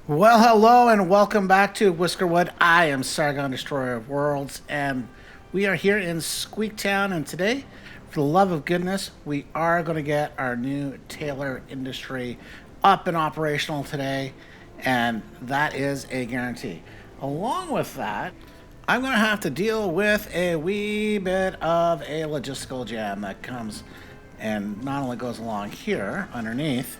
Well, hello and welcome back to Whiskerwood. I am Sargon, Destroyer of Worlds, and we are here in Squeaktown. And today, for the love of goodness, we are going to get our new Tailor industry up and operational today, and that is a guarantee. Along with that, I'm going to have to deal with a wee bit of a logistical jam that comes and not only goes along here underneath,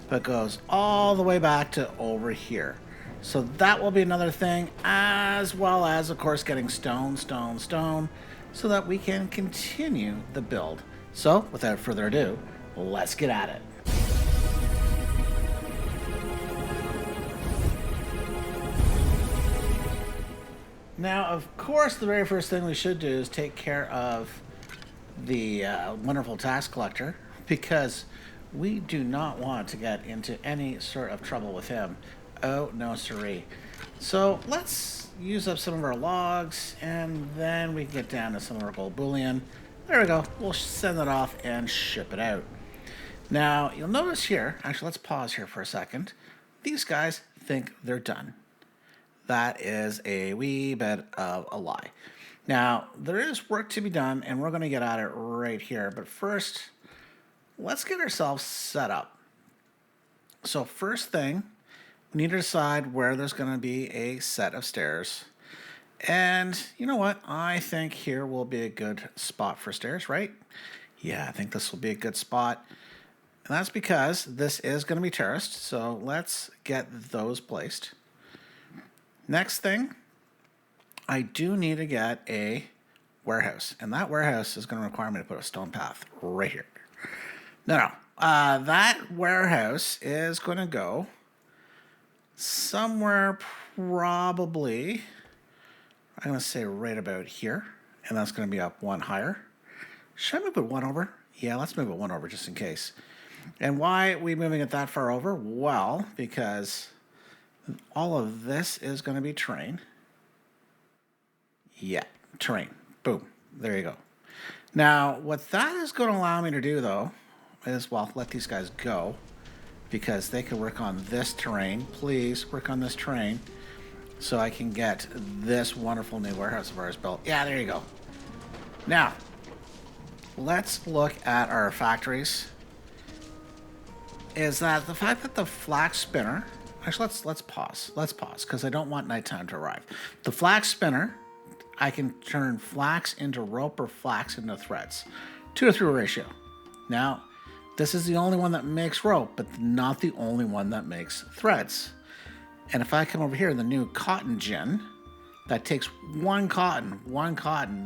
but goes all the way back to over here. So that will be another thing, as well as, of course, getting stone, stone, stone, so that we can continue the build. So, without further ado, let's get at it. Now, of course, the very first thing we should do is take care of the wonderful tax collector, because we do not want to get into any sort of trouble with him. Oh, no siree. So let's use up some of our logs, and then we can get down to some of our gold bullion. There we go. We'll send it off and ship it out. Now, you'll notice here, actually, let's pause here for a second. These guys think they're done. That is a wee bit of a lie. Now, there is work to be done, and we're going to get at it right here. But first, let's get ourselves set up. So first thing, we need to decide where there's going to be a set of stairs. And you know what? I think here will be a good spot for stairs, right? Yeah, I think this will be a good spot. And that's because this is going to be terraced. So let's get those placed. Next thing, I do need to get a warehouse. And that warehouse is going to require me to put a stone path right here. No. That warehouse is going to go somewhere probably, I'm going to say right about here. And that's going to be up one higher. Should I move it one over? Yeah, let's move it one over just in case. And why are we moving it that far over? Well, because all of this is going to be terrain. Yeah, terrain. Boom. There you go. Now, what that is going to allow me to do, though, is, well, let these guys go because they can work on this terrain. Please work on this terrain so I can get this wonderful new warehouse of ours built. Yeah, there you go. Now, let's look at our factories. Is that the fact that the flax spinner... Actually, let's pause. Let's pause because I don't want nighttime to arrive. The flax spinner, I can turn flax into rope or flax into threads. 2-to-3 ratio. Now, this is the only one that makes rope, but not the only one that makes threads. And if I come over here, the new Cotten Gin, that takes one cotton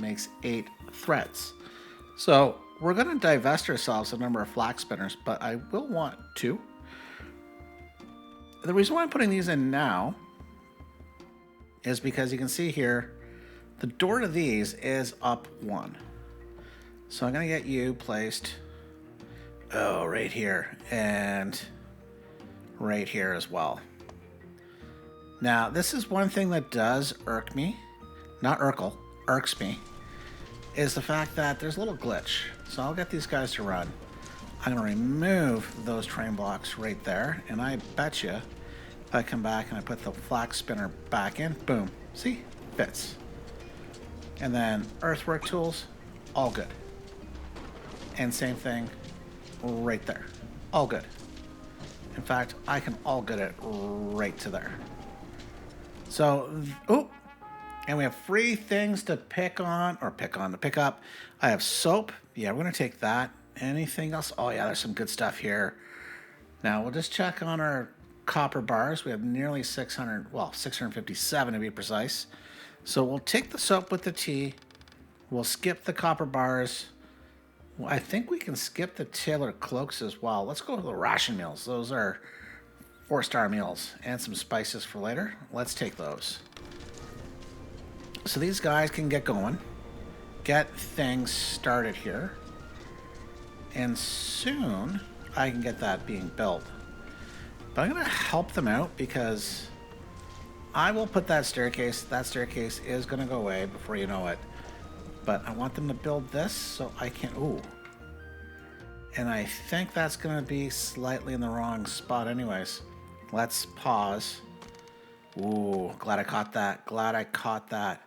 makes 8 threads. So we're going to divest ourselves of a number of flax spinners, but I will want 2. The reason why I'm putting these in now is because you can see here, the door to these is up 1. So I'm going to get you placed, right here and right here as well. Now, this is one thing that does irk me, not Urkel, irks me, is the fact that there's a little glitch. So I'll get these guys to run. I'm going to remove those train blocks right there, and I bet you if I come back and I put the flax spinner back in, boom, see, fits. And then earthwork tools, all good. And same thing right there, all good. In fact, I can all good it right to there. So, and we have free things to pick up. I have soap. Yeah, we're going to take that. Anything else? Oh, yeah, there's some good stuff here. Now, we'll just check on our copper bars. We have nearly 657 to be precise. So we'll take the soap with the tea. We'll skip the copper bars. Well, I think we can skip the Tailor cloaks as well. Let's go to the ration meals. Those are 4-star meals and some spices for later. Let's take those. So these guys can get going, get things started here. And soon I can get that being built. But I'm going to help them out because I will put that staircase. That staircase is going to go away before you know it. But I want them to build this so I can... Ooh. And I think that's going to be slightly in the wrong spot anyways. Let's pause Ooh, glad I caught that. Glad I caught that.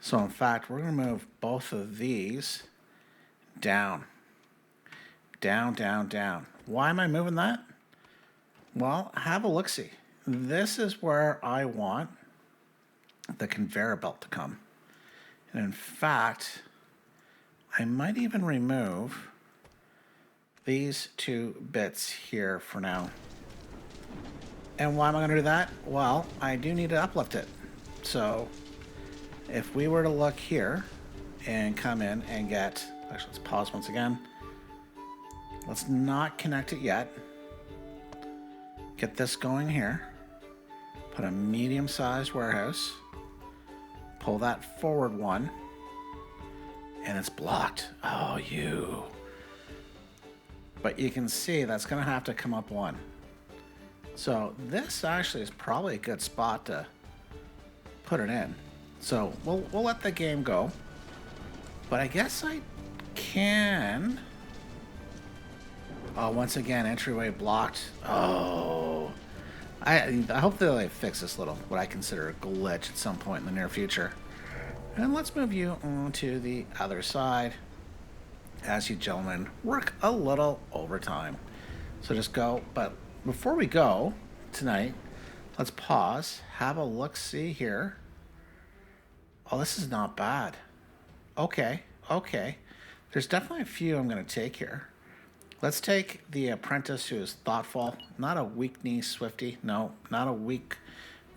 So in fact, we're going to move both of these down. Down, down, down. Why am I moving that? Well, have a look-see. This is where I want the conveyor belt to come. And in fact, I might even remove these two bits here for now. And why am I going to do that? Well, I do need to uplift it. So if we were to look here and come in and get, actually let's pause once again. Let's not connect it yet. Get this going here. Put a medium-sized warehouse. Pull that forward one. And it's blocked. Oh, you. But you can see that's going to have to come up one. So this actually is probably a good spot to put it in. So we'll let the game go. But I guess I can. Oh, once again, entryway blocked. Oh. I hope they'll fix this little, what I consider a glitch at some point in the near future. And let's move you on to the other side as you gentlemen work a little overtime. So just go, but before we go tonight, let's pause, have a look-see here. Oh, this is not bad. Okay. There's definitely a few I'm going to take here. Let's take the apprentice who is thoughtful, not a weak-knee swifty, no, not a weak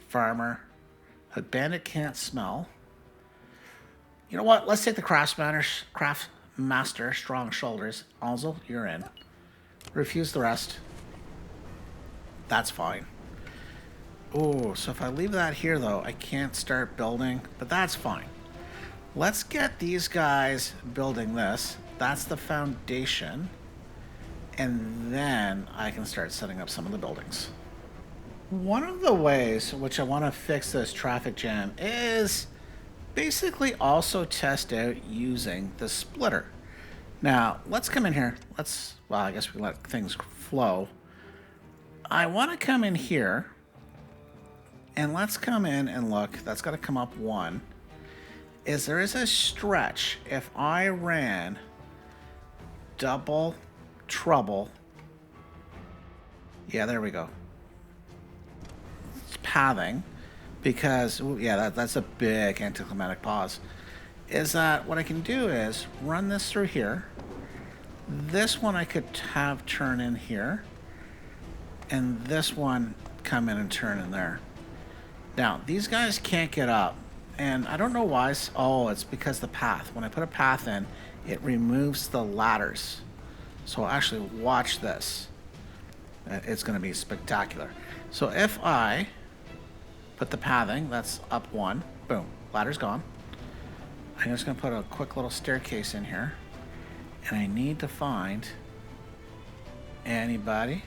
farmer. A bandit can't smell. You know what? Let's take the craftmaster, strong shoulders. Also, you're in. Refuse the rest. That's fine. Oh, so if I leave that here, though, I can't start building, but that's fine. Let's get these guys building this. That's the foundation. And then I can start setting up some of the buildings. One of the ways which I want to fix this traffic jam is basically also test out using the splitter. Now, let's come in here. Well, I guess we can let things flow. I want to come in here, and let's come in and look. That's got to come up one. There is a stretch. If I ran double trouble, yeah, there we go. It's pathing, because yeah, that's a big anticlimactic pause. Is that what I can do is run this through here. This one I could have turn in here. And this one come in and turn in there. Now, these guys can't get up. And I don't know why. Oh, it's because the path. When I put a path in, it removes the ladders. So actually watch this. It's going to be spectacular. So if I put the pathing, that's up one. Boom. Ladder's gone. I'm just going to put a quick little staircase in here. And I need to find anybody.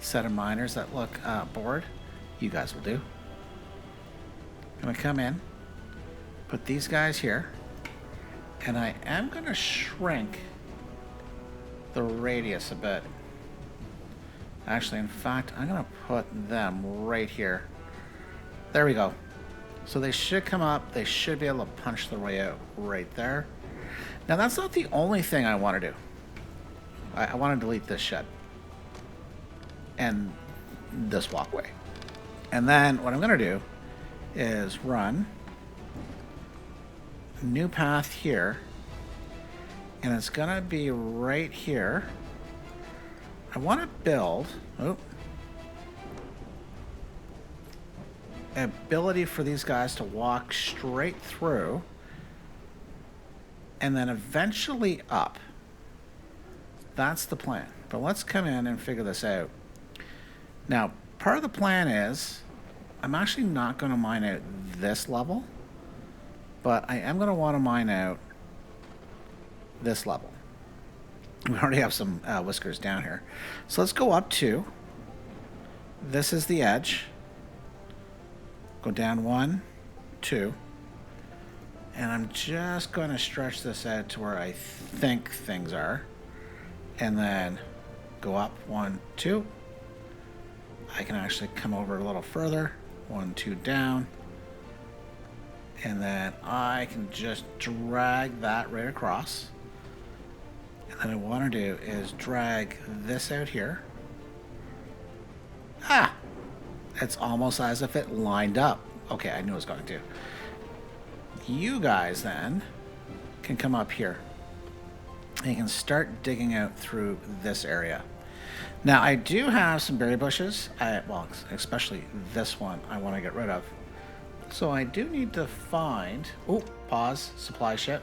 Set of miners that look bored. You guys will do. I'm going to come in, put these guys here, and I am going to shrink the radius a bit. Actually, in fact, I'm going to put them right here. There we go. So they should come up. They should be able to punch their way out right there. Now, that's not the only thing I want to do. I want to delete this shed and this walkway. And then what I'm going to do is run new path here, and it's going to be right here. I want to build ability for these guys to walk straight through and then eventually up. That's the plan. But let's come in and figure this out. Now, part of the plan is I'm actually not going to mine out this level, but I am going to want to mine out this level. We already have some whiskers down here. So let's go up two. This is the edge. Go down 1, 2. And I'm just going to stretch this out to where I think things are. And then go up 1, 2. I can actually come over a little further. 1, 2 down. And then I can just drag that right across. And then what I want to do is drag this out here. Ah! It's almost as if it lined up. Okay, I knew it was going to. You guys then can come up here. And you can start digging out through this area. Now, I do have some berry bushes. Well, especially this one I want to get rid of. So I do need to find... Oh, pause. Supply ship.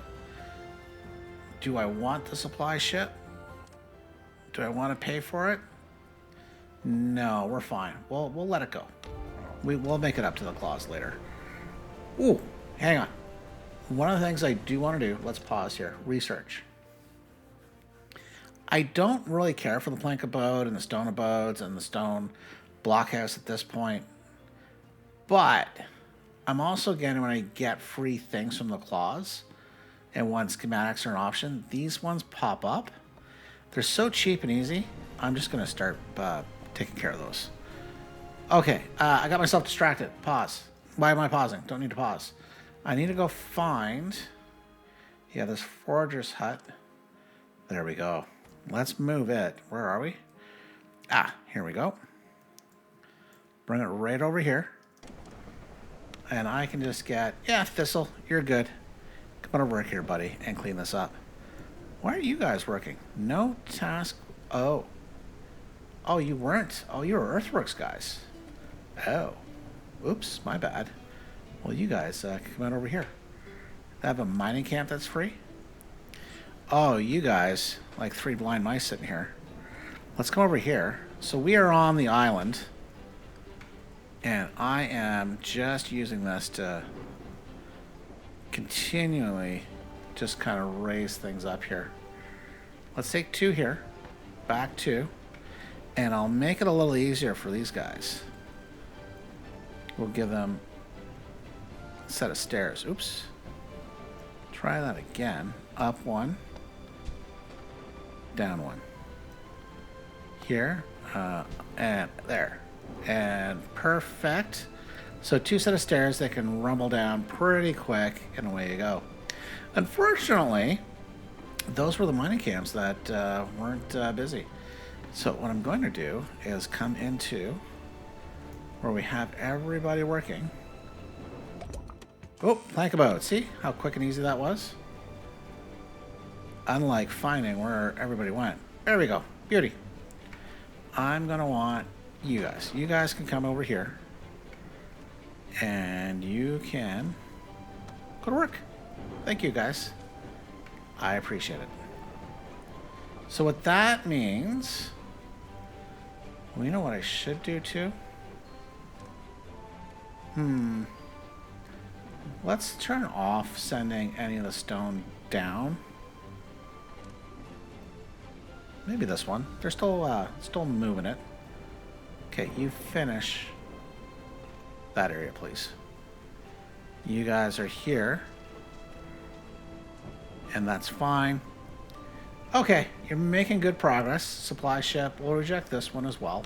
Do I want the supply ship? Do I want to pay for it? No, we're fine. We'll let it go. We'll make it up to the claws later. Ooh, hang on. One of the things I do want to do, let's pause here. Research. I don't really care for the plank abode and the stone abodes and the stone blockhouse at this point. But I'm also getting, when I get free things from the claws, and when schematics are an option, these ones pop up. They're so cheap and easy. I'm just going to start taking care of those. Okay, I got myself distracted. Pause. Why am I pausing? Don't need to pause. I need to go find... Yeah, this forager's hut. There we go. Let's move it. Where are we? Ah, here we go. Bring it right over here. And I can just get... Yeah, Thistle, you're good. Come on over here, buddy, and clean this up. Why are you guys working? No task... Oh. Oh, you weren't. Oh, you were Earthworks guys. Oh. Oops, my bad. Well, you guys, come on over here. I have a mining camp that's free. Oh, you guys, like 3 blind mice sitting here. Let's come over here. So we are on the island. And I am just using this to continually just kind of raise things up here. Let's take 2 here. Back 2. And I'll make it a little easier for these guys. We'll give them a set of stairs. Oops. Try that again. Up 1. Down 1. Here. And there. And perfect. So 2 set of stairs that can rumble down pretty quick, and away you go. Unfortunately, those were the mining camps that weren't busy. So what I'm going to do is come into where we have everybody working. Oh, plank abode. See how quick and easy that was? Unlike finding where everybody went. There we go. Beauty. I'm going to want you guys. You guys can come over here. And you can go to work. Thank you, guys. I appreciate it. So what that means... Well, you know what I should do, too? Let's turn off sending any of the stone down. Maybe this one. They're still moving it. Okay, you finish that area, please. You guys are here. And that's fine. Okay, you're making good progress. Supply ship. We'll reject this one as well.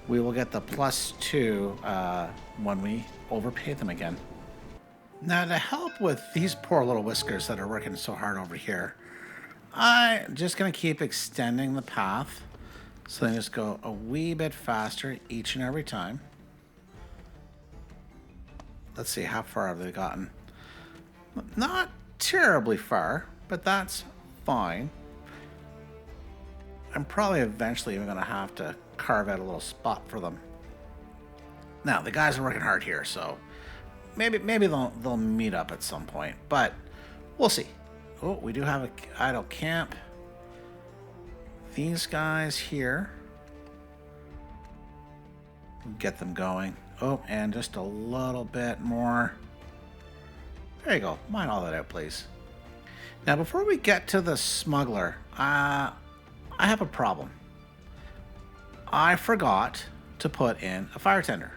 We will get the +2 when we overpay them again. Now, to help with these poor little whiskers that are working so hard over here, I'm just going to keep extending the path so they just go a wee bit faster each and every time. Let's see, how far have they gotten? Not terribly far, but that's fine. I'm probably eventually even going to have to carve out a little spot for them. Now, the guys are working hard here, so maybe they'll meet up at some point, but we'll see. Oh, we do have an idle camp. These guys here, get them going. Oh, and just a little bit more. There you go. Mine all that out, please. Now, before we get to the smuggler, I have a problem. I forgot to put in a fire tender,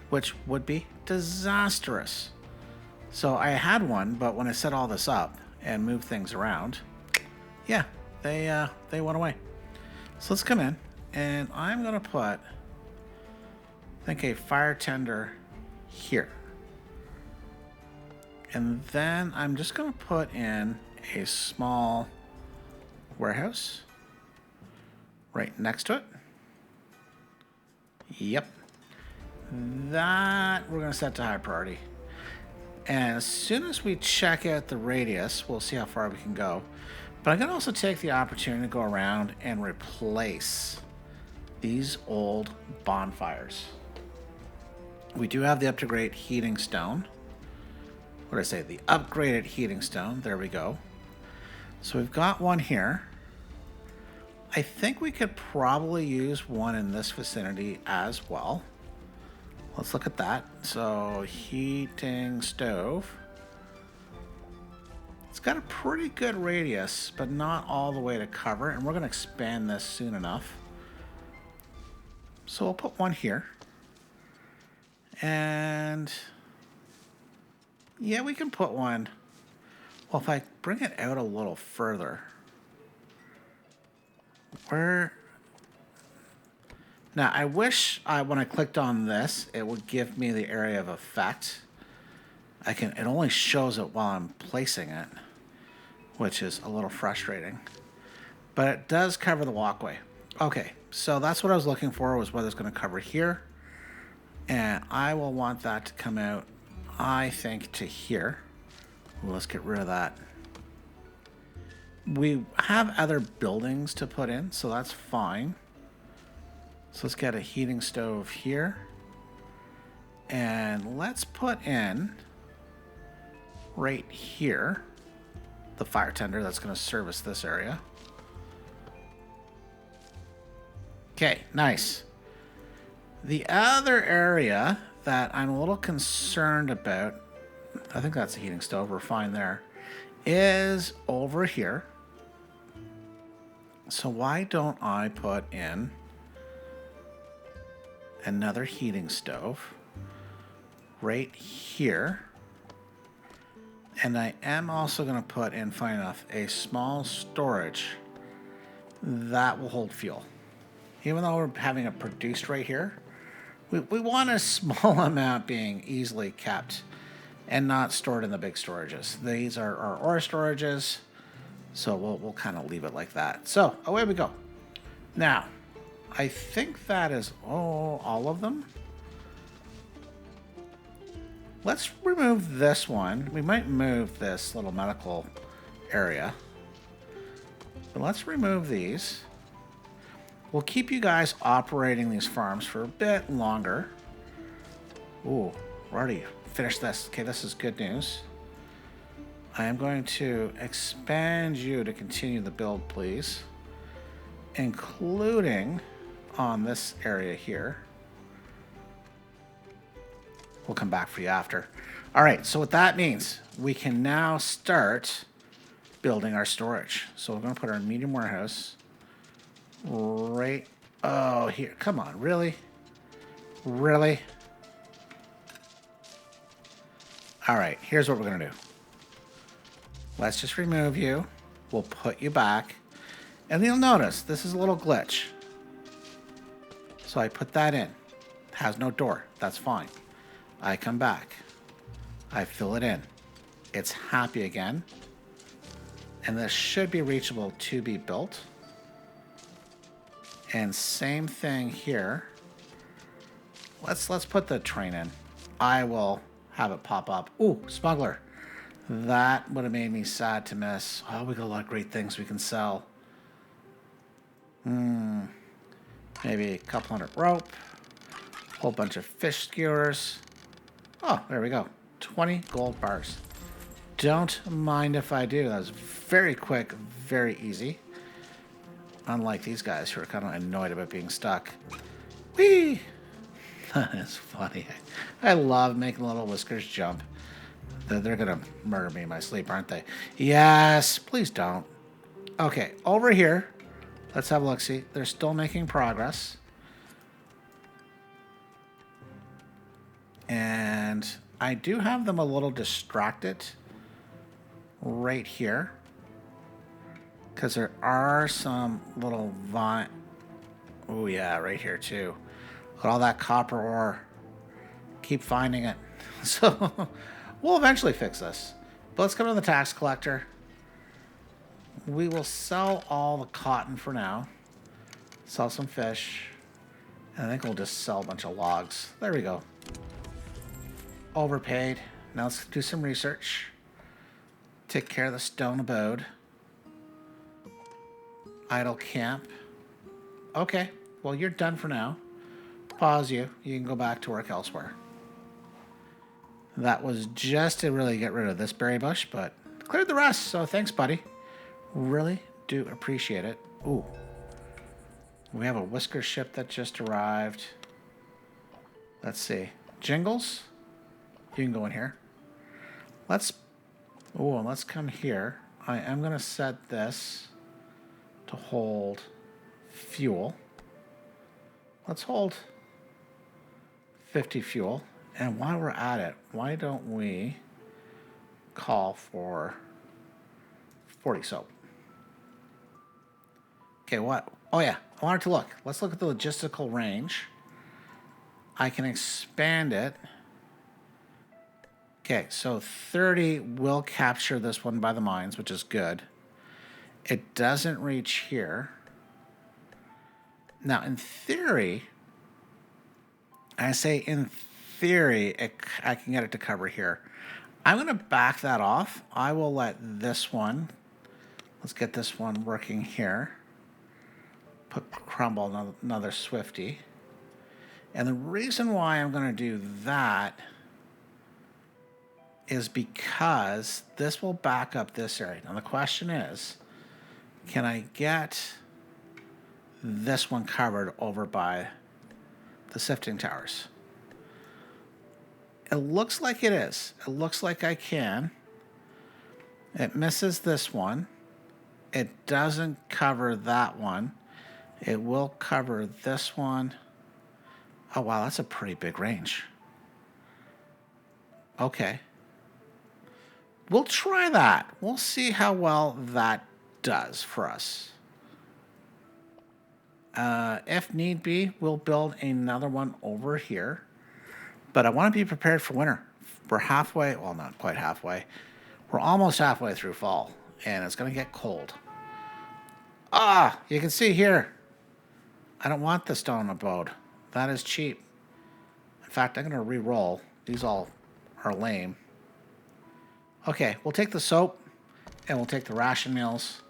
which would be disastrous. So I had one, but when I set all this up and moved things around, yeah, they went away. So let's come in, and I'm going to put think a fire tender here. And then I'm just going to put in a small warehouse right next to it. Yep. That we're going to set to high priority. And as soon as we check out the radius, we'll see how far we can go. But I'm going to also take the opportunity to go around and replace these old bonfires. We do have the upgraded heating stone. What did I say? The upgraded heating stone. There we go. So we've got one here. I think we could probably use one in this vicinity as well. Let's look at that. So, heating stove. It's got a pretty good radius, but not all the way to cover. And we're going to expand this soon enough. So we'll put one here. And yeah, we can put one. Well, if I bring it out a little further, where... Now, I wish when I clicked on this, it would give me the area of effect. It only shows it while I'm placing it, which is a little frustrating. But it does cover the walkway. Okay, so that's what I was looking for, was whether it's going to cover here. And I will want that to come out, I think, to here. Well, let's get rid of that. We have other buildings to put in, so that's fine. So let's get a heating stove here. And let's put in, right here, the fire tender that's going to service this area. Okay, nice. The other area that I'm a little concerned about, I think that's a heating stove, we're fine there, is over here. So why don't I put in another heating stove right here? And I am also going to put in, fine enough, a small storage that will hold fuel. Even though we're having it produced right here, we want a small amount being easily kept and not stored in the big storages. These are our ore storages, so we'll kind of leave it like that. So away we go. Now, I think that is all of them. Let's remove this one. We might move this little medical area. But let's remove these. We'll keep you guys operating these farms for a bit longer. Ooh, we're already finished this. Okay, this is good news. I am going to expand you to continue the build, please. Including on this area here. We'll come back for you after. All right, so what that means, we can now start building our storage. So we're going to put our medium warehouse right, oh, here. Come on, really? Really? All right, here's what we're going to do. Let's just remove you. We'll put you back. And you'll notice this is a little glitch. So I put that in. It has no door. That's fine. I come back. I fill it in. It's happy again. And this should be reachable to be built. And same thing here. Let's put the train in. I will have it pop up. Ooh, smuggler. That would have made me sad to miss. Oh, we got a lot of great things we can sell. Maybe a couple hundred rope. Whole bunch of fish skewers. Oh, there we go. 20 gold bars. Don't mind if I do. That was very quick, very easy. Unlike these guys who are kind of annoyed about being stuck. Whee! That is funny. I love making little whiskers jump. They're going to murder me in my sleep, aren't they? Yes, please don't. Okay, over here. Let's have a look-see. They're still making progress. And I do have them a little distracted right here. Because there are some little vine... Oh, yeah, right here, too. Look at all that copper ore. Keep finding it. So we'll eventually fix this. But let's come to the tax collector. We will sell all the cotton for now. Sell some fish. And I think we'll just sell a bunch of logs. There we go. Overpaid. Now let's do some research. Take care of the stone abode. Idle camp. Okay. Well, you're done for now. Pause you. You can go back to work elsewhere. That was just to really get rid of this berry bush, but cleared the rest. So thanks, buddy. Really do appreciate it. Ooh. We have a whisker ship that just arrived. Let's see. Jingles. You can go in here. Let's come here. I am going to set this to hold fuel. Let's hold 50 fuel. And while we're at it, why don't we call for 40 soap? Okay, what? Oh, yeah. I wanted to look. Let's look at the logistical range. I can expand it. Okay, so 30 will capture this one by the mines, which is good. It doesn't reach here. Now, in theory, I say in theory, I can get it to cover here. I'm going to back that off. I will let this one, let's get this one working here. Put crumble another Swifty. And the reason why I'm going to do that is because this will back up this area. Now the question is, can I get this one covered over by the sifting towers? It looks like it is. It looks like I can. It misses this one. It doesn't cover that one. It will cover this one. Oh, wow, that's a pretty big range. Okay. We'll try that. We'll see how well that does for us. If need be, we'll build another one over here. But I want to be prepared for winter. We're halfway, well, not quite halfway. We're almost halfway through fall, and it's going to get cold. Ah, you can see here. I don't want the stone abode. That is cheap. In fact, I'm going to re-roll. These all are lame. Okay, we'll take the soap, and we'll take the ration meals.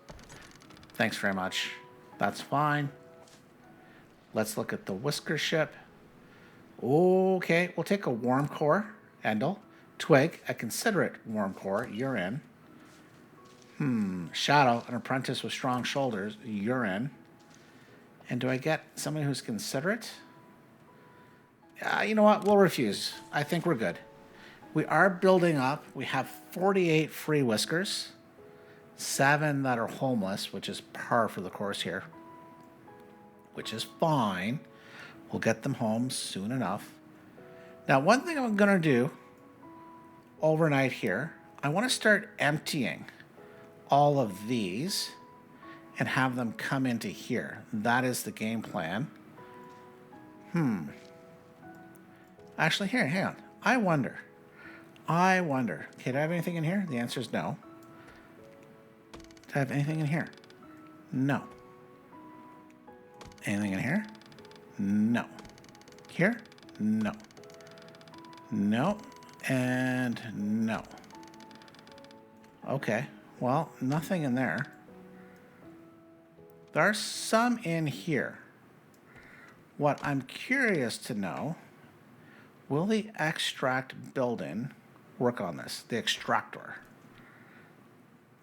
Thanks very much. That's fine. Let's look at the whisker ship. Okay, we'll take a warm core, Endel. Twig, a considerate warm core, you're in. Shadow, an apprentice with strong shoulders, you're in. And do I get somebody who's considerate? You know what? We'll refuse. I think we're good. We are building up. We have 48 free whiskers, 7 that are homeless, which is par for the course here, which is fine. We'll get them home soon enough. Now, one thing I'm going to do overnight here, I want to start emptying all of these and have them come into here. That is the game plan. Actually, here, hang on. I wonder. Okay, do I have anything in here? The answer is no. Do I have anything in here? No. Anything in here? No. Here? No. No. And no. Okay. Well, nothing in there. There are some in here. What I'm curious to know, will the extract building work on this? The extractor.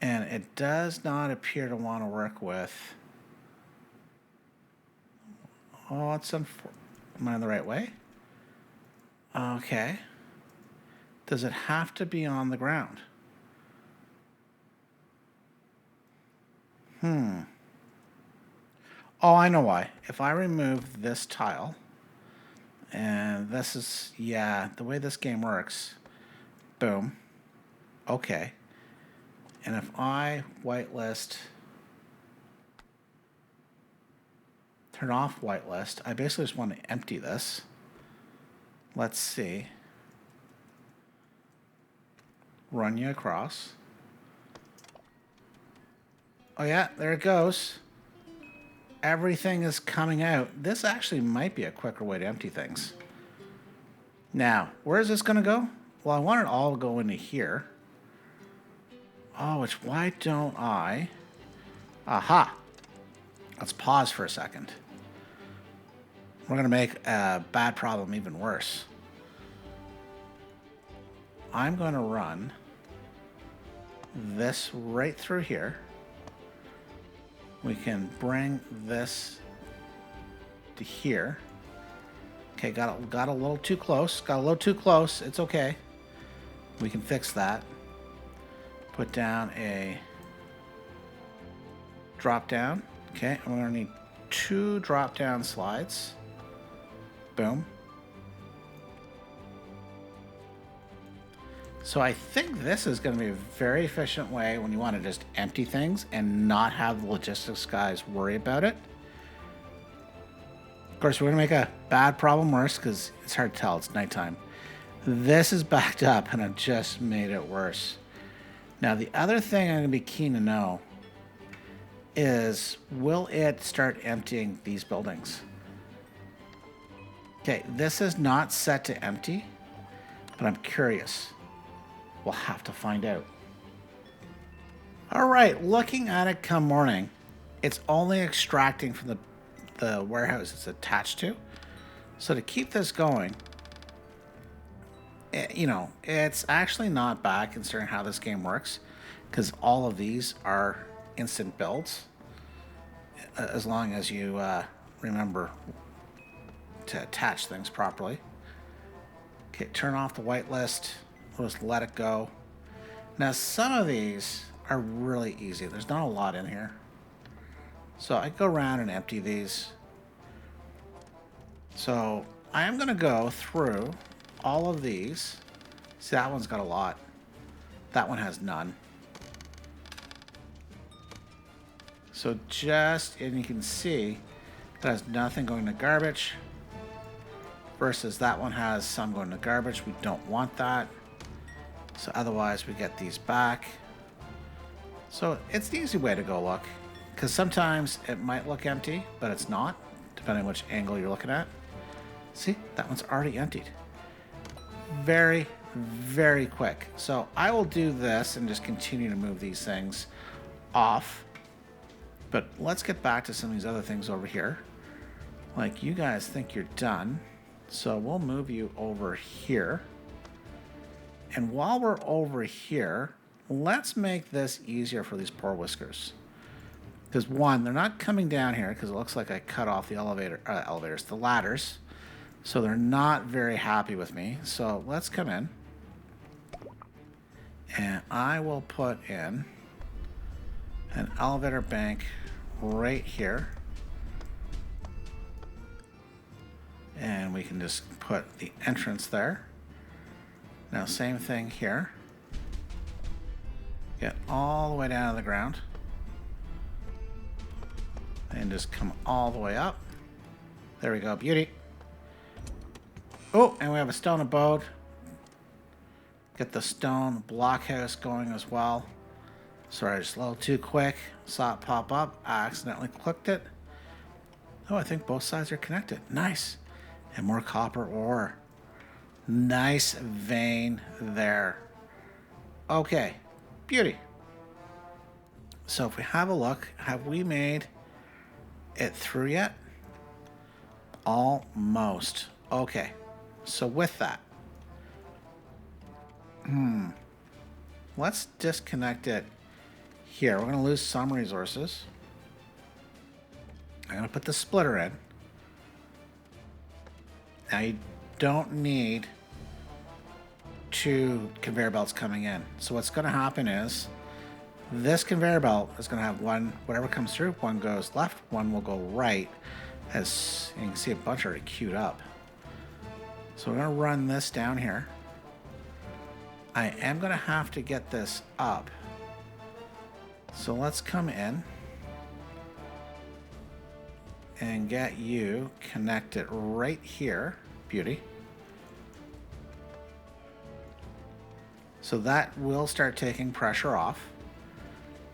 And it does not appear to want to work with... Oh, it's am I in the right way? Okay. Does it have to be on the ground? Oh, I know why. If I remove this tile, and this is, yeah, the way this game works. Boom. Okay. And if I whitelist Turn off whitelist. I basically just want to empty this. Let's see. Run you across. Oh yeah, there it goes. Everything is coming out. This actually might be a quicker way to empty things. Now, where is this going to go? Well, I want it all to go into here. Oh, why don't I? Aha. Let's pause for a second. We're going to make a bad problem even worse. I'm going to run this right through here. We can bring this to here. Okay, got a little too close. Got a little too close. It's okay. We can fix that. Put down a drop down. Okay, and we're going to need 2 drop down slides. Boom. So I think this is going to be a very efficient way when you want to just empty things and not have the logistics guys worry about it. Of course, we're going to make a bad problem worse because it's hard to tell. It's nighttime. This is backed up and I've just made it worse. Now, the other thing I'm going to be keen to know is, will it start emptying these buildings? Okay, this is not set to empty, but I'm curious. We'll have to find out. All right, looking at it come morning, it's only extracting from the warehouse it's attached to. So to keep this going, it's actually not bad considering how this game works, because all of these are instant builds, as long as you remember to attach things properly. Okay, turn off the whitelist. We'll just let it go. Now, some of these are really easy. There's not a lot in here. So I go around and empty these. So I am going to go through all of these. See, that one's got a lot. That one has none. So and you can see that has nothing going to garbage. Versus that one has some going to garbage. We don't want that. So otherwise we get these back. So it's the easy way to go look. Because sometimes it might look empty, but it's not, depending on which angle you're looking at. See, that one's already emptied. Very, very quick. So I will do this and just continue to move these things off. But let's get back to some of these other things over here. Like, you guys think you're done. So we'll move you over here. And while we're over here, let's make this easier for these poor whiskers. Because one, they're not coming down here because it looks like I cut off the the ladders. So they're not very happy with me. So let's come in. And I will put in an elevator bank right here. And we can just put the entrance there. Now, same thing here. Get all the way down to the ground. And just come all the way up. There we go, beauty. Oh, and we have a stone abode. Get the stone blockhouse going as well. Sorry, just a little too quick. Saw it pop up. I accidentally clicked it. Oh, I think both sides are connected. Nice. And more copper ore. Nice vein there. Okay, beauty. So if we have a look, have we made it through yet? Almost. Okay, so with that, let's disconnect it here. We're going to lose some resources. I'm going to put the splitter in. Now you don't need 2 conveyor belts coming in. So what's going to happen is this conveyor belt is going to have one, whatever comes through, one goes left, one will go right. As you can see, a bunch are queued up. So we're going to run this down here. I am going to have to get this up. So let's come in. and get you connected right here. Beauty. So that will start taking pressure off.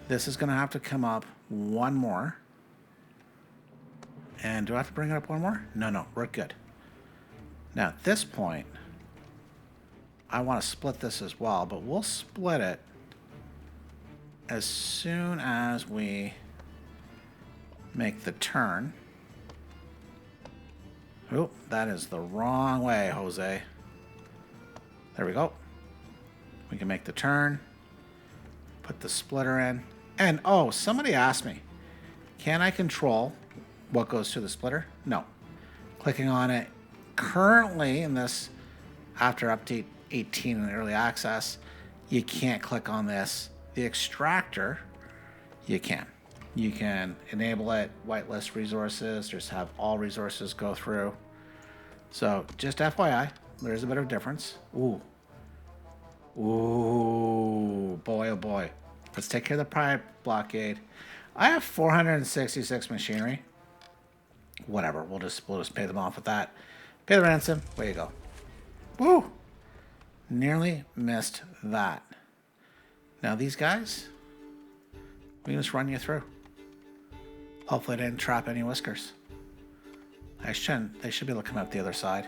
This is going to have to come up one more. And do I have to bring it up one more? No, we're good. Now at this point, I want to split this as well, but we'll split it as soon as we make the turn. Oh, that is the wrong way, Jose. There we go. We can make the turn. Put the splitter in. And, oh, somebody asked me, can I control what goes through the splitter? No. Clicking on it currently in this, after update 18 in early access, you can't click on this. The extractor, you can. You can enable it, whitelist resources, just have all resources go through. So just FYI, there's a bit of difference. Ooh, boy, oh boy. Let's take care of the pipe blockade. I have 466 machinery. Whatever, we'll just pay them off with that. Pay the ransom, way you go. Woo! Nearly missed that. Now these guys, we can just run you through. Hopefully I didn't trap any whiskers. They should be able to come out the other side.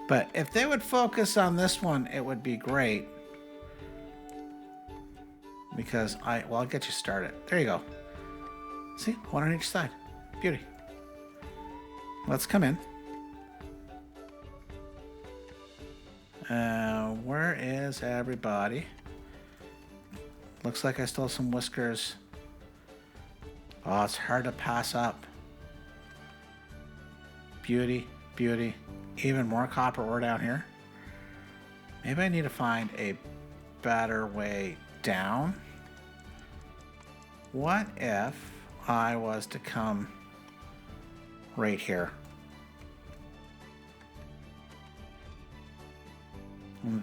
But if they would focus on this one, it would be great. Because I'll get you started. There you go. See, one on each side. Beauty. Let's come in. Where is everybody? Looks like I still have some whiskers. Oh, it's hard to pass up. Beauty, beauty. Even more copper ore down here. Maybe I need to find a better way down. What if I was to come right here?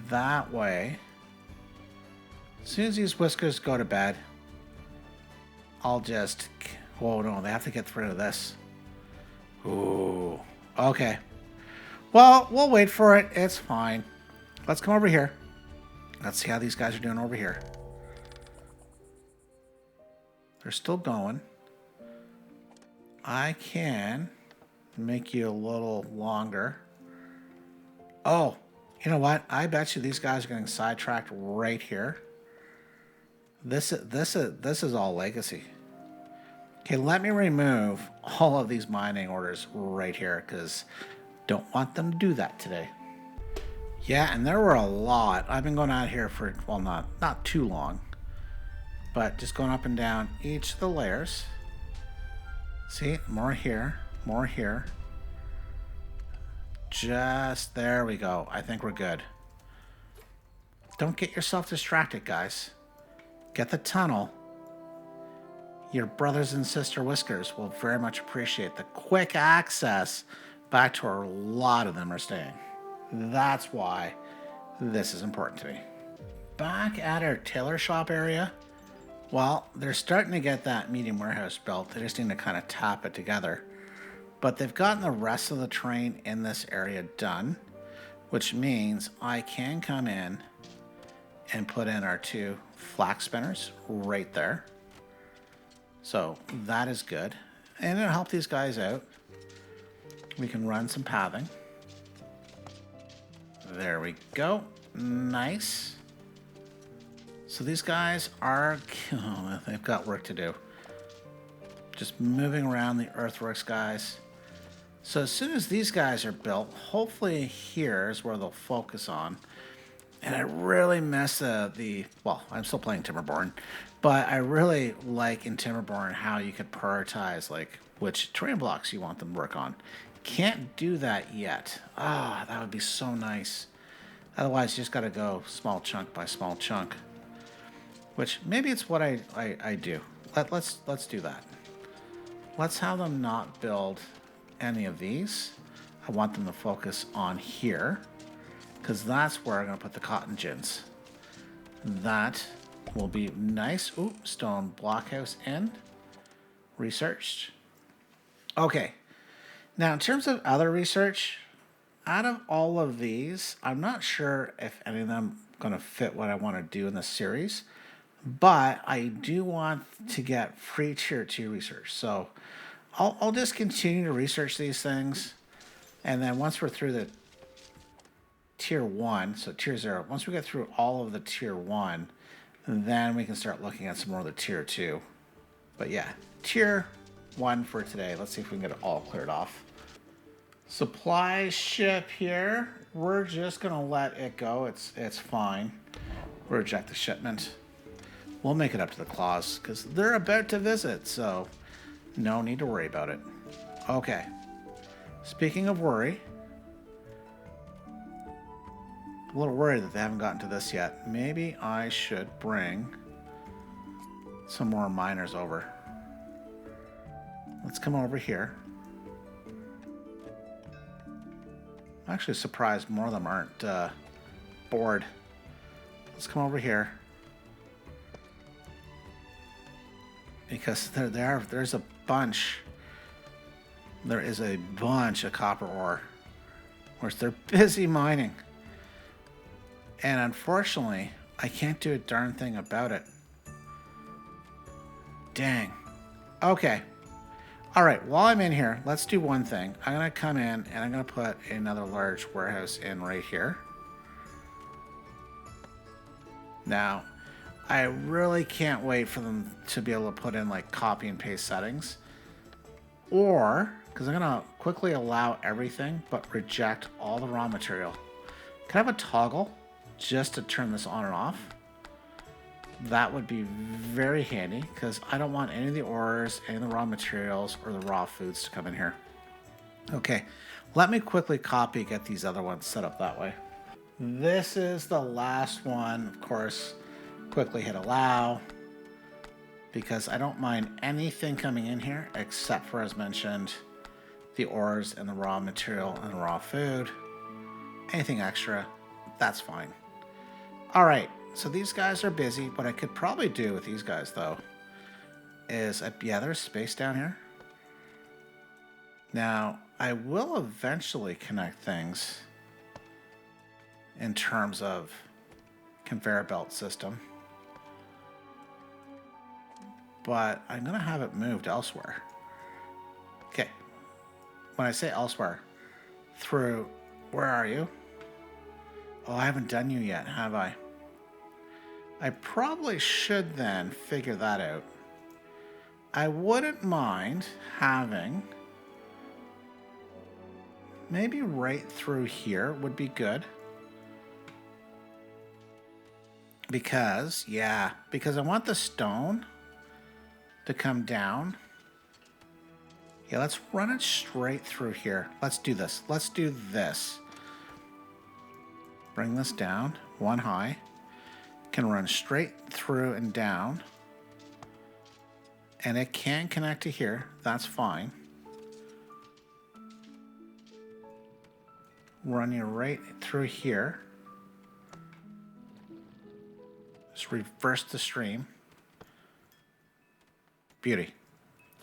That way, as soon as these whiskers go to bed, I'll just... Oh no, they have to get rid of this. Ooh, okay. Well, we'll wait for it. It's fine. Let's come over here. Let's see how these guys are doing over here. They're still going. I can make you a little longer. Oh, you know what? I bet you these guys are getting sidetracked right here. This is all legacy. Okay, let me remove all of these mining orders right here because don't want them to do that today. Yeah, and there were a lot. I've been going out here for, well, not too long, but just going up and down each of the layers. See, more here, more here. Just, there we go. I think we're good. Don't get yourself distracted, guys. Get the tunnel. Your brothers and sister whiskers will very much appreciate the quick access back to where a lot of them are staying. That's why this is important to me. Back at our tailor shop area, well, they're starting to get that medium warehouse built. They just need to kind of tap it together. But they've gotten the rest of the terrain in this area done, which means I can come in and put in our 2 flax spinners right there. So that is good. And it'll help these guys out. We can run some pathing. There we go. Nice. So these guys are, oh, they've got work to do. Just moving around the earthworks, guys. So as soon as these guys are built, hopefully here is where they'll focus on. And I really miss well, I'm still playing Timberborn, but I really like in Timberborn how you could prioritize like which terrain blocks you want them to work on. Can't do that yet. Ah, that would be so nice. Otherwise, you just got to go small chunk by small chunk. Which maybe it's what I do. Let's do that. Let's have them not build any of these. I want them to focus on here because that's where I'm going to put the Cotten Gins. That will be nice. Ooh, stone blockhouse in. Researched. Okay, Now, in terms of other research, out of all of these, I'm not sure if any of them going to fit what I want to do in this series, but I do want to get free tier 2 research. So I'll just continue to research these things. And then once we're through the tier 1, so tier 0, once we get through all of the tier 1, then we can start looking at some more of the tier 2. But yeah, tier 1 for today. Let's see if we can get it all cleared off. Supply ship here. We're just gonna let it go. It's fine. We'll reject the shipment. We'll make it up to the claws because they're about to visit, so no need to worry about it. Okay. Speaking of worry, a little worried that they haven't gotten to this yet. Maybe I should bring some more miners over. Let's come over here. I'm actually surprised more of them aren't bored. Let's come over here. Because there's a bunch. There is a bunch of copper ore. Of course, they're busy mining. And unfortunately, I can't do a darn thing about it. Dang. Okay. All right, while I'm in here, let's do one thing. I'm going to come in and I'm going to put another large warehouse in right here. Now, I really can't wait for them to be able to put in like copy and paste settings. Or, because I'm going to quickly allow everything but reject all the raw material. Can I have a toggle just to turn this on and off? That would be very handy because I don't want any of the ores, any of the raw materials, or the raw foods to come in here. Okay, let me quickly copy, get these other ones set up that way. This is the last one, of course. Quickly hit allow because I don't mind anything coming in here except for, as mentioned, the ores and the raw material and the raw food. Anything extra, that's fine. All right. So these guys are busy. What I could probably do with these guys, though, is, yeah, there's space down here. Now, I will eventually connect things in terms of conveyor belt system. But I'm going to have it moved elsewhere. Okay. When I say elsewhere, through, where are you? Oh, I haven't done you yet, have I? I probably should then figure that out. I wouldn't mind having maybe right through here would be good. Because I want the stone to come down. Yeah, let's run it straight through here. Let's do this. Let's do this. Bring this down, one high. Can run straight through and down. And it can connect to here. That's fine. Run you right through here. Just reverse the stream. Beauty.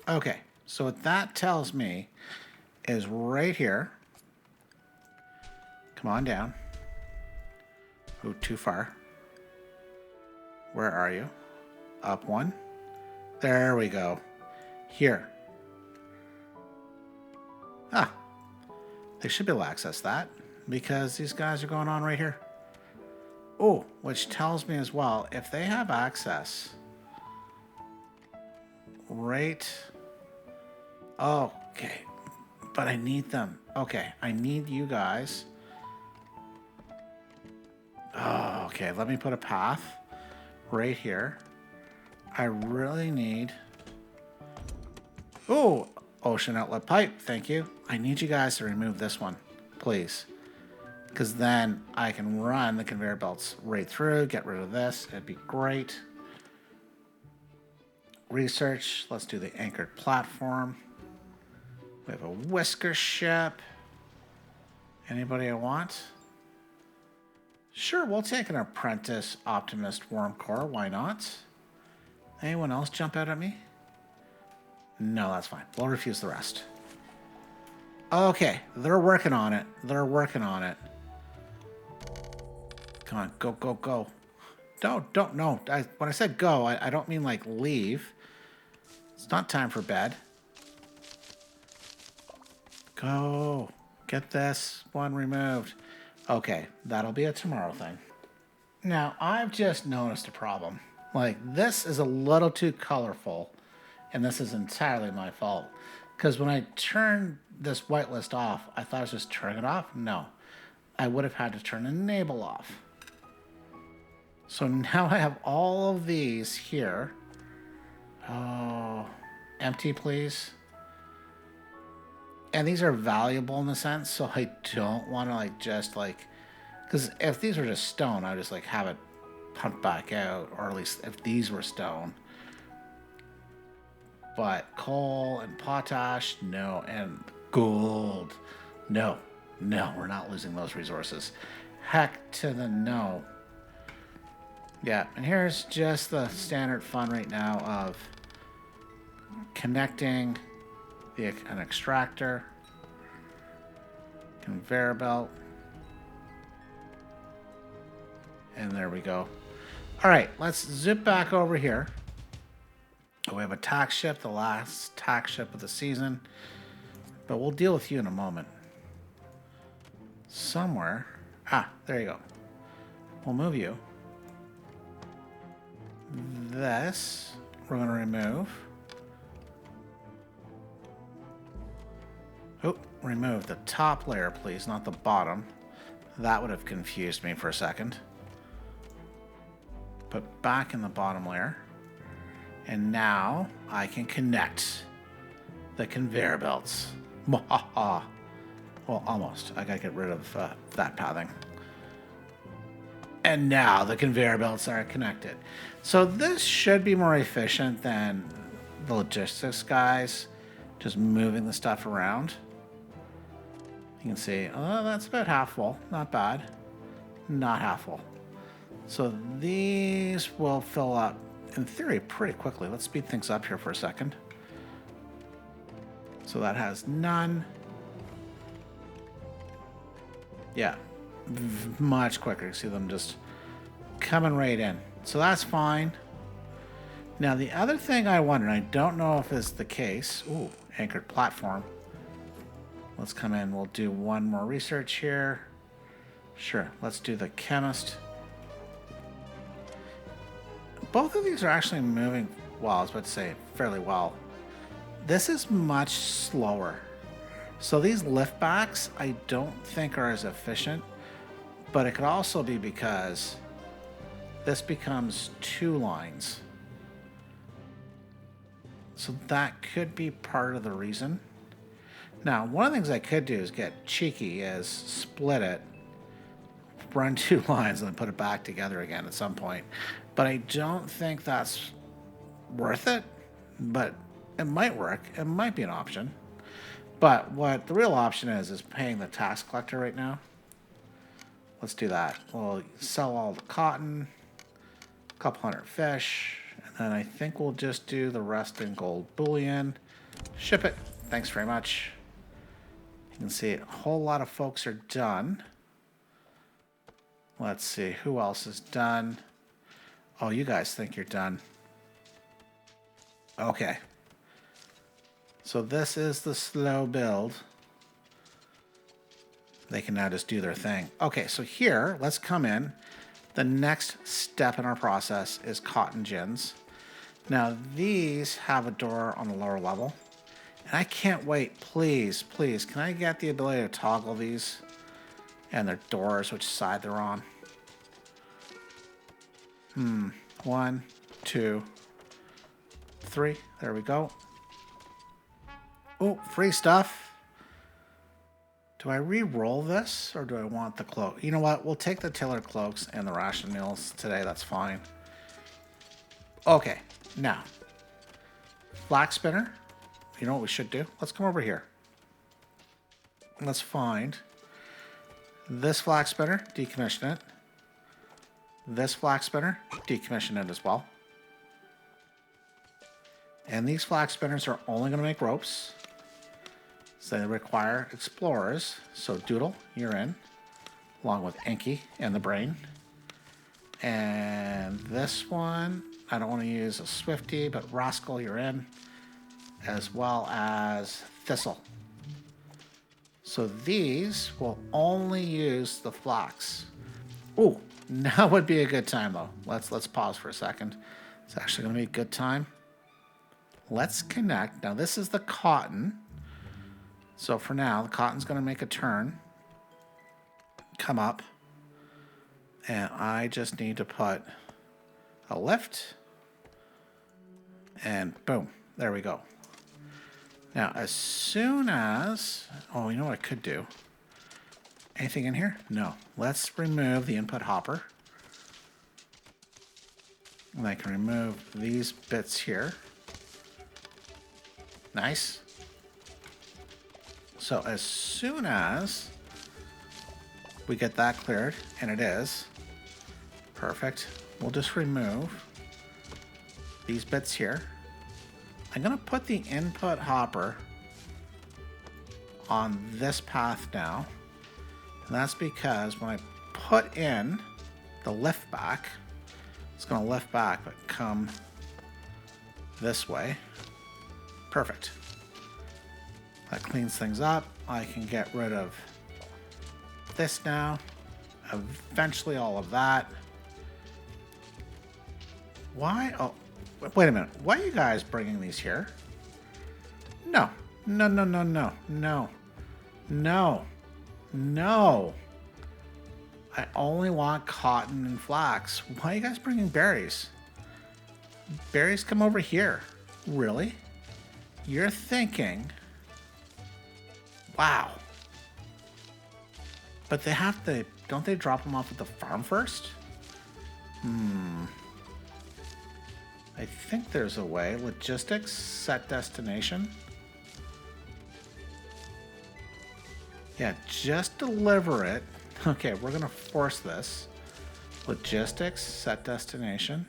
Okay, so what that tells me is right here. Come on down. Oh, too far. Where are you? Up one. There we go. Here. Ah. They should be able to access that because these guys are going on right here. Oh, which tells me as well, if they have access right. Oh, okay. But I need them. Okay, I need you guys. Oh, okay. Let me put a path right here. I really need... Oh, ocean outlet pipe. Thank you. I need you guys to remove this one, please. Because then I can run the conveyor belts right through, get rid of this. It'd be great. Research. Let's do the anchored platform. We have a whisker ship. Anybody I want? Sure, we'll take an apprentice optimist worm core. Why not? Anyone else jump out at me? No, that's fine. We'll refuse the rest. Okay, they're working on it. They're working on it. Come on, go, go, go. Don't, no. When I said go, I don't mean like leave. It's not time for bed. Go. Get this one removed. Okay, that'll be a tomorrow thing. Now, I've just noticed a problem. Like, this is a little too colorful, and this is entirely my fault. Because when I turned this whitelist off, I thought I was just turning it off. No, I would have had to turn enable off. So now I have all of these here. Oh, empty, please. And these are valuable in a sense, so I don't want to like just like, because if these were just stone, I'd just like have it pumped back out, or at least if these were stone. But coal and potash, no, and gold, no, no, we're not losing those resources. Heck to the no. Yeah, and here's just the standard fun right now of connecting an extractor, conveyor belt, and there we go. All right, let's zip back over here. We have a tax ship, the last tax ship of the season, but we'll deal with you in a moment. Somewhere, there you go. We'll move you. This we're going to remove. Oh, remove the top layer, please, not the bottom. That would have confused me for a second. Put back in the bottom layer. And now I can connect the conveyor belts. Well, almost. I gotta get rid of that pathing. And now the conveyor belts are connected. So this should be more efficient than the logistics guys just moving the stuff around. You can see, oh, that's about half full. Not bad. Not half full. So these will fill up, in theory, pretty quickly. Let's speed things up here for a second. So that has none. Yeah, much quicker. You see them just coming right in. So that's fine. Now the other thing I wonder, and I don't know if it's the case. Ooh, anchored platform. Let's come in. We'll do one more research here. Sure, let's do the chemist. Both of these are actually moving well, I was about to say fairly well. This is much slower. So these lift backs I don't think are as efficient, but it could also be because this becomes 2 lines. So that could be part of the reason. Now, one of the things I could do is get cheeky, is split it, run 2 lines, and then put it back together again at some point. But I don't think that's worth it, but it might work. It might be an option. But what the real option is paying the tax collector right now. Let's do that. We'll sell all the cotton, a couple hundred fish, and then I think we'll just do the rest in gold bullion. Ship it. Thanks very much. You can see a whole lot of folks are done. Let's see, who else is done? Oh, you guys think you're done. Okay. So this is the slow build. They can now just do their thing. Okay, so here, let's come in. The next step in our process is Cotten Gins. Now, these have a door on the lower level. And I can't wait, please, please, can I get the ability to toggle these and their doors, which side they're on? 1, 2, 3. There we go. Oh, free stuff. Do I re-roll this, or do I want the cloak? You know what? We'll take the Tailor cloaks and the ration meals today. That's fine. Okay, now. Flax spinner. You know what we should do? Let's come over here. Let's find this flax spinner, decommission it. This flax spinner, decommission it as well. And these flax spinners are only going to make ropes. So they require explorers. So Doodle, you're in, along with Inky and the Brain. And this one, I don't want to use a Swifty, but Rascal, you're in, as well as Thistle. So these will only use the Flax. Ooh, now would be a good time though. Let's pause for a second. It's actually going to be a good time. Let's connect. Now this is the cotton. So for now, the cotton's going to make a turn, come up, and I just need to put a lift, and boom, there we go. Now, as soon as, oh, you know what I could do? Anything in here? No. Let's remove the input hopper. And I can remove these bits here. Nice. So as soon as we get that cleared, and it is, perfect, we'll just remove these bits here. I'm going to put the input hopper on this path now. And that's because when I put in the lift back, it's going to lift back, but come this way. Perfect. That cleans things up. I can get rid of this now. Eventually all of that. Why? Oh, wait a minute. Why are you guys bringing these here? No. No, no, no, no, no. No. No. I only want cotton and flax. Why are you guys bringing berries? Berries come over here. Really? You're thinking... Wow. But they have to... Don't they drop them off at the farm first? I think there's a way. Logistics, set destination. Yeah, just deliver it. Okay, we're going to force this. Logistics, set destination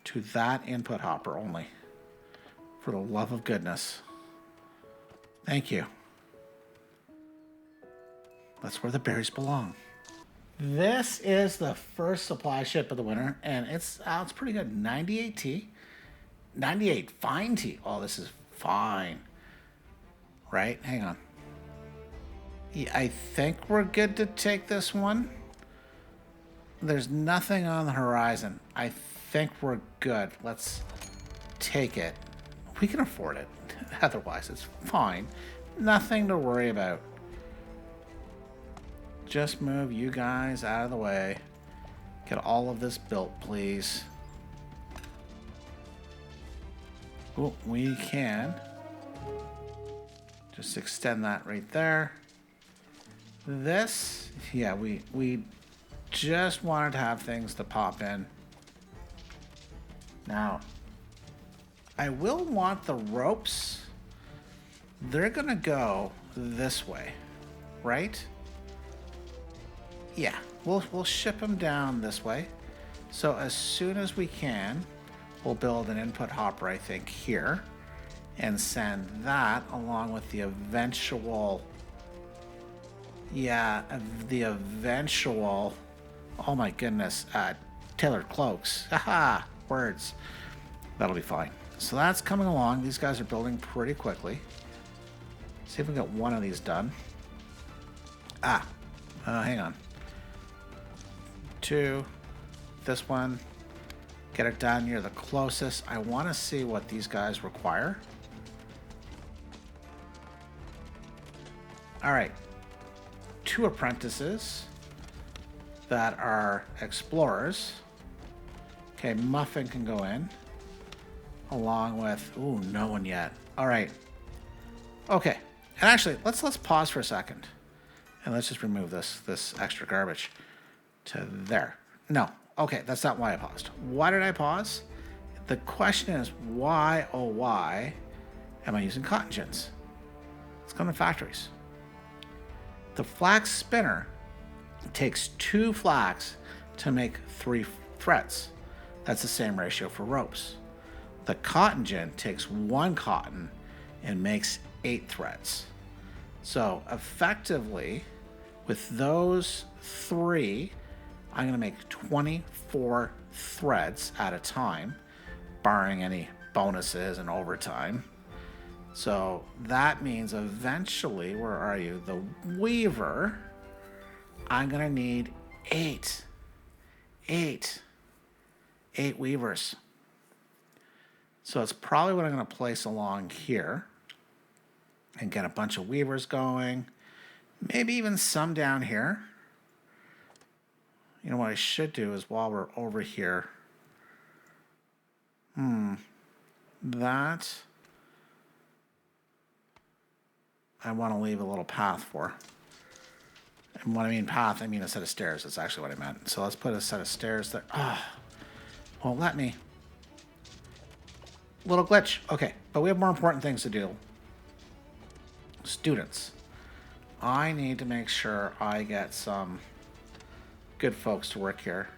to that input hopper only. For the love of goodness. Thank you. That's where the berries belong. This is the first supply ship of the winter, and it's pretty good. 98 tea. 98 fine tea. Oh, this is fine. Right? Hang on. Yeah, I think we're good to take this one. There's nothing on the horizon. I think we're good. Let's take it. We can afford it. Otherwise, it's fine. Nothing to worry about. Just move you guys out of the way. Get all of this built, please. Oh, we can just extend that right there. This, yeah, we just wanted to have things to pop in. Now, I will want the ropes. They're gonna go this way, right? Yeah, we'll ship them down this way. So as soon as we can, we'll build an input hopper, I think, here, and send that along with the eventual. Yeah, the eventual. Oh my goodness, tailored cloaks. Haha, words. That'll be fine. So that's coming along. These guys are building pretty quickly. See if we can get one of these done. Hang on. 2. This one. Get it done. You're the closest. I want to see what these guys require. All right. 2 apprentices that are explorers. Okay, Muffin can go in. Along with... Ooh, no one yet. All right. Okay. And actually, let's pause for a second. And let's just remove this extra garbage to there. No. Okay, that's not why I paused. Why did I pause? The question is, why, oh why, am I using Cotten Gins? Let's go to factories. The flax spinner takes 2 flax to make 3 threads. That's the same ratio for ropes. The Cotten Gin takes 1 cotton and makes 8 threads. So effectively, with those 3, I'm going to make 24 threads at a time, barring any bonuses and overtime. So that means eventually, where are you? The weaver, I'm going to need 8 weavers. So it's probably what I'm going to place along here and get a bunch of weavers going. Maybe even some down here. You know what I should do is while we're over here, that I want to leave a little path for. And when I mean path, I mean a set of stairs. That's actually what I meant. So let's put a set of stairs there. Won't let me. Little glitch. Okay, but we have more important things to do. Students. I need to make sure I get some good folks to work here.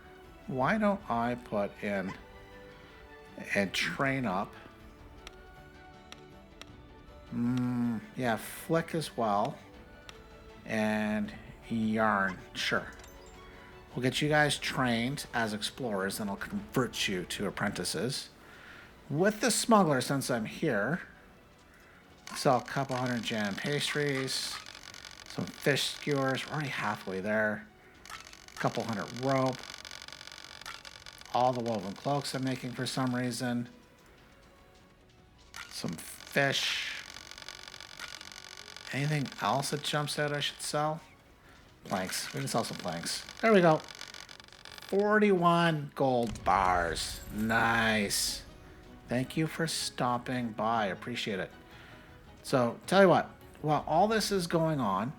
Why don't I put in and train up? Yeah, flick as well. And yarn. Sure. We'll get you guys trained as explorers, and I'll convert you to apprentices. With the smuggler, since I'm here, sell a couple hundred jam pastries, some fish skewers. We're already halfway there. A couple hundred rope. All the woven cloaks I'm making for some reason. Some fish. Anything else that jumps out I should sell? Planks. We can sell some planks. There we go. 41 gold bars. Nice. Thank you for stopping by. Appreciate it. So, tell you what. While all this is going on,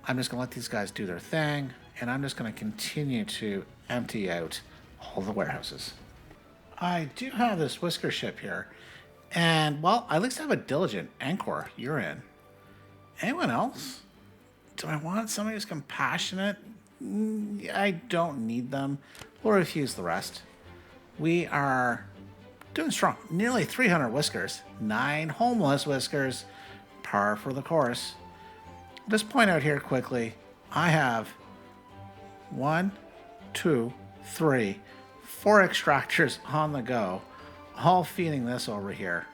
I'm just going to let these guys do their thing, and I'm just going to continue to empty out all the warehouses. I do have this whisker ship here, and, well, I at least have a diligent Anchor. You're in. Anyone else? Do I want somebody who's compassionate? I don't need them. We'll refuse the rest. We are doing strong. Nearly 300 whiskers. 9 homeless whiskers. Par for the course. Just point out here quickly, I have 1, 2, 3, 4 extractors on the go, all feeding this over here.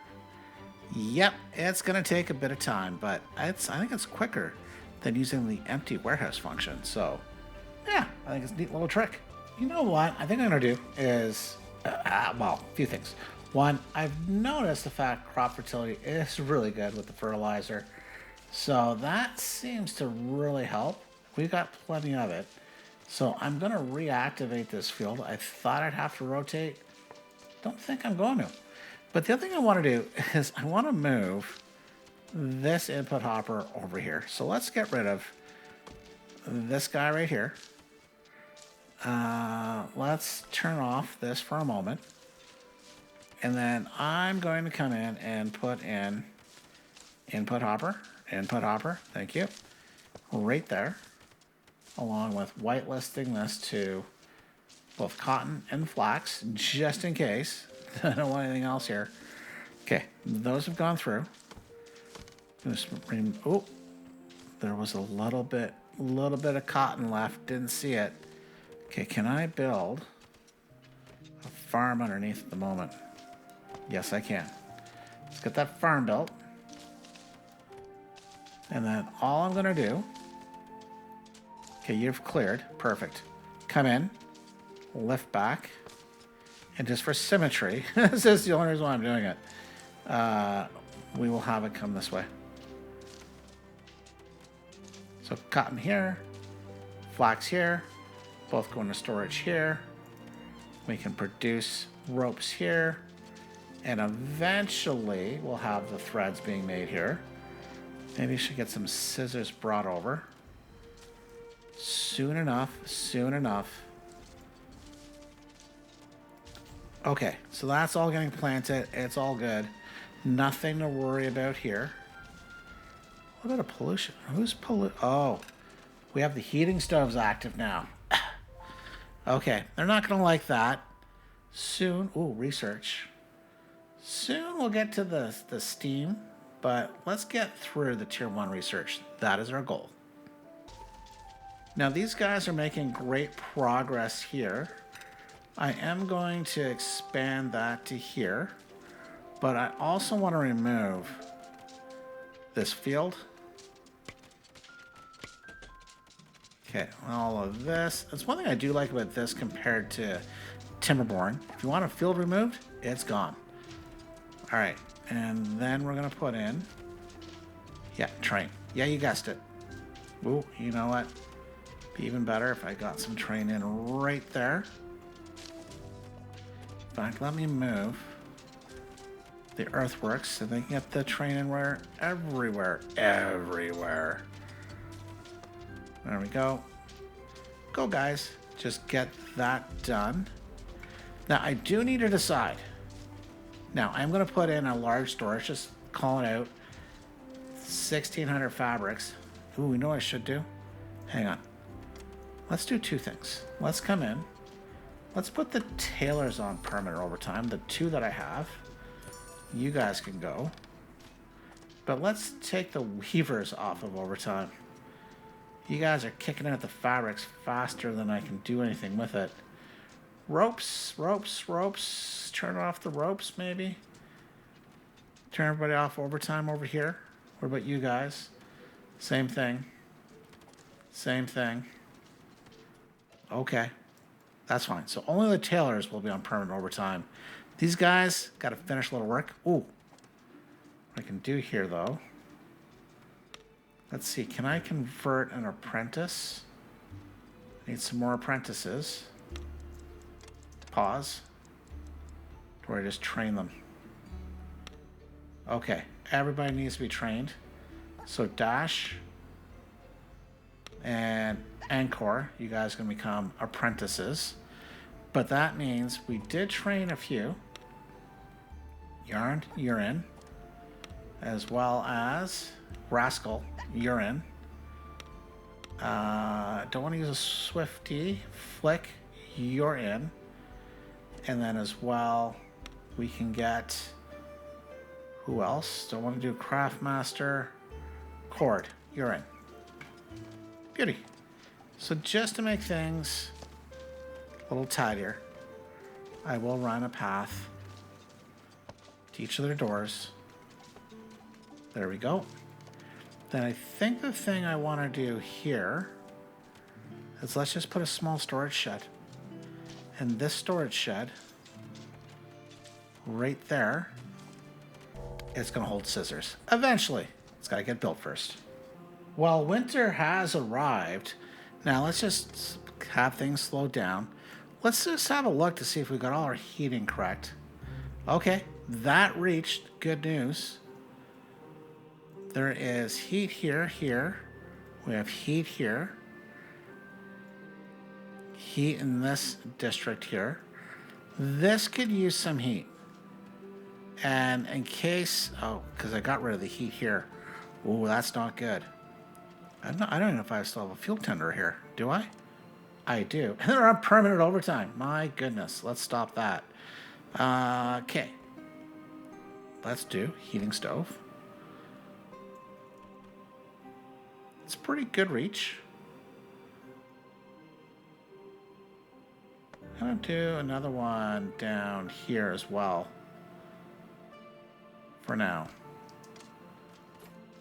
Yep, it's going to take a bit of time, but I think it's quicker than using the empty warehouse function. So, yeah, I think it's a neat little trick. You know what I think I'm going to do is, well, a few things. One, I've noticed the fact crop fertility is really good with the fertilizer. So that seems to really help. We've got plenty of it. So I'm going to reactivate this field. I thought I'd have to rotate. Don't think I'm going to. But the other thing I want to do is I want to move this input hopper over here. So let's get rid of this guy right here. Let's turn off this for a moment. And then I'm going to come in and put in input hopper, thank you, right there, along with whitelisting this to both cotton and flax, just in case. I don't want anything else here. Okay, those have gone through. Oh, there was a little bit of cotton left. Didn't see it. Okay, can I build a farm underneath at the moment? Yes, I can. Let's get that farm built. And then all I'm going to do... Okay, you've cleared. Perfect. Come in. Lift back. And just for symmetry, this is the only reason why I'm doing it, we will have it come this way. So cotton here, flax here, both go into storage here. We can produce ropes here, and eventually we'll have the threads being made here. Maybe we should get some scissors brought over. Soon enough, soon enough. Okay, so that's all getting planted. It's all good. Nothing to worry about here. What about a pollution? Who's Oh, we have the heating stoves active now. Okay, they're not going to like that. Soon, research. Soon we'll get to the steam but let's get through the tier 1 research. That is our goal. Now these guys are making great progress here. I am going to expand that to here, but I also want to remove this field. Okay, all of this. That's one thing I do like about this compared to Timberborn. If you want a field removed, it's gone. All right, and then we're gonna put in, yeah, train. Yeah, you guessed it. Ooh, you know what? Be even better if I got some train in right there. In fact, let me move the earthworks so they can get the train in where everywhere. There we go. Go, guys. Just get that done. Now, I do need to decide. Now, I'm going to put in a large storage, just calling out 1,600 fabrics. Ooh, you know what I should do? Hang on. Let's do two things. Let's come in. Let's put the tailors on permanent overtime, the 2 that I have. You guys can go. But let's take the weavers off of overtime. You guys are kicking out the fabrics faster than I can do anything with it. Ropes. Turn off the ropes, maybe. Turn everybody off overtime over here. What about you guys? Same thing. Okay. That's fine. So only the tailors will be on permanent overtime. These guys got to finish a little work. Ooh. What I can do here, though. Let's see. Can I convert an apprentice? Need some more apprentices. Pause. Or I just train them. Okay. Everybody needs to be trained. So Dash and Anchor, you guys can become apprentices. But that means we did train a few. Yarn, you're in. As well as Rascal, you're in. Don't want to use a Swifty. Flick, you're in. And then as well, we can get... Who else? Don't want to do Craftmaster. Cord, you're in. Beauty. So just to make things a little tidier, I will run a path to each of their doors. There we go. Then I think the thing I want to do here is let's just put a small storage shed. And this storage shed, right there, is going to hold scissors. Eventually. It's got to get built first. Well, winter has arrived. Now let's just have things slow down. Let's just have a look to see if we got all our heating correct. Okay, that reached. Good news. There is heat here. We have heat here. Heat in this district here. This could use some heat. And in case, because I got rid of the heat here. Ooh, that's not good. I don't even know if I still have a fuel tender here. Do I? I do. And they're on permanent overtime. My goodness. Let's stop that. Okay. Let's do heating stove. It's pretty good reach. I'm going to do another one down here as well. For now.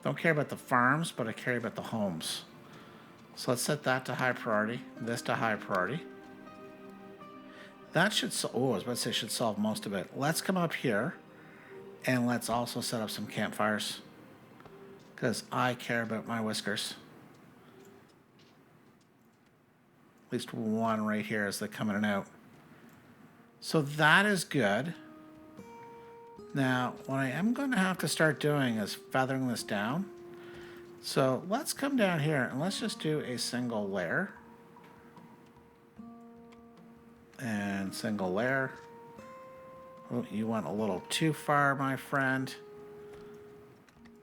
Don't care about the farms, but I care about the homes. So let's set that to high priority. This to high priority. That should, I was about to say should solve most of it. Let's come up here and let's also set up some campfires. Because I care about my whiskers. At least one right here as they come in and out. So that is good. Now, what I am going to have to start doing is feathering this down. So let's come down here and let's just do a single layer. And single layer. Oh, you went a little too far, my friend.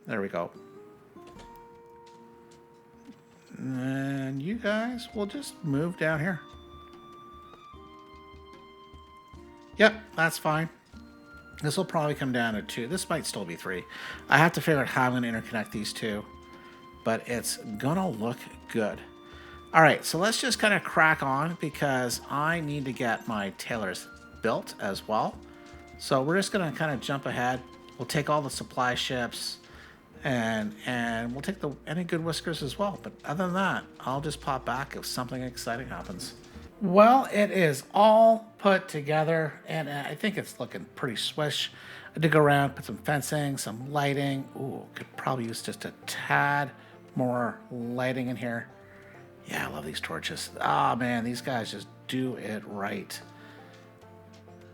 There we go. And you guys will just move down here. Yep, that's fine. This will probably come down to 2. This might still be 3. I have to figure out how I'm going to interconnect these two, but it's going to look good. All right, so let's just kind of crack on because I need to get my tailors built as well. So we're just going to kind of jump ahead. We'll take all the supply ships and we'll take any good whiskers as well. But other than that, I'll just pop back if something exciting happens. Well, it is all put together, and I think it's looking pretty swish. I did go around, put some fencing, some lighting. Ooh, could probably use just a tad more lighting in here. Yeah, I love these torches. Ah, man, these guys just do it right.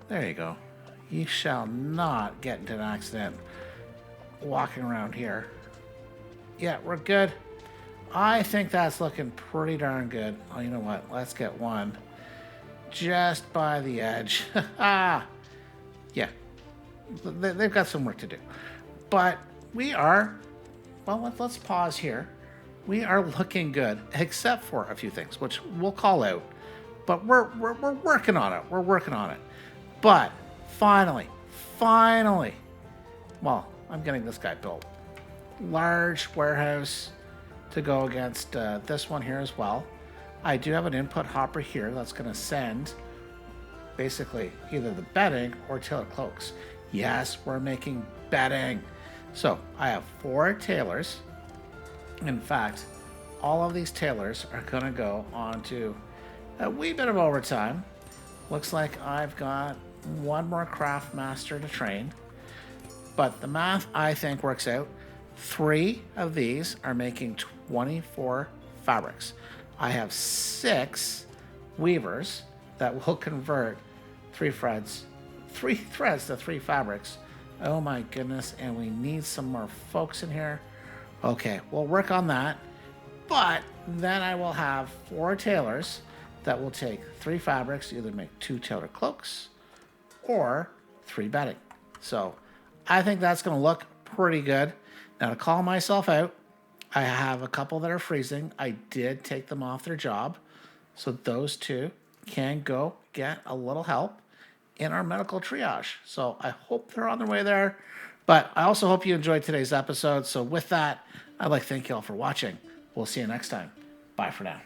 There you go. You shall not get into an accident walking around here. Yeah, we're good. I think that's looking pretty darn good. Oh, you know what? Let's get one just by the edge. Yeah, they've got some work to do. But we are, well, let's pause here. We are looking good, except for a few things, which we'll call out. But we're working on it. We're working on it. But finally, well, I'm getting this guy built. Large warehouse to go against this one here as well. I do have an input hopper here that's going to send basically either the bedding or tailor cloaks. Yes, we're making bedding. So I have 4 tailors. In fact, all of these tailors are going to go onto a wee bit of overtime. Looks like I've got 1 more craft master to train. But the math, I think, works out. 3 of these are making 24 fabrics. I have 6 weavers that will convert 3 threads to 3 fabrics. Oh my goodness, and we need some more folks in here. Okay, we'll work on that. But then I will have 4 tailors that will take 3 fabrics, either make 2 tailor cloaks or 3 bedding. So I think that's going to look pretty good. Now, to call myself out, I have a couple that are freezing. I did take them off their job. So those 2 can go get a little help in our medical triage. So I hope they're on their way there. But I also hope you enjoyed today's episode. So with that, I'd like to thank you all for watching. We'll see you next time. Bye for now.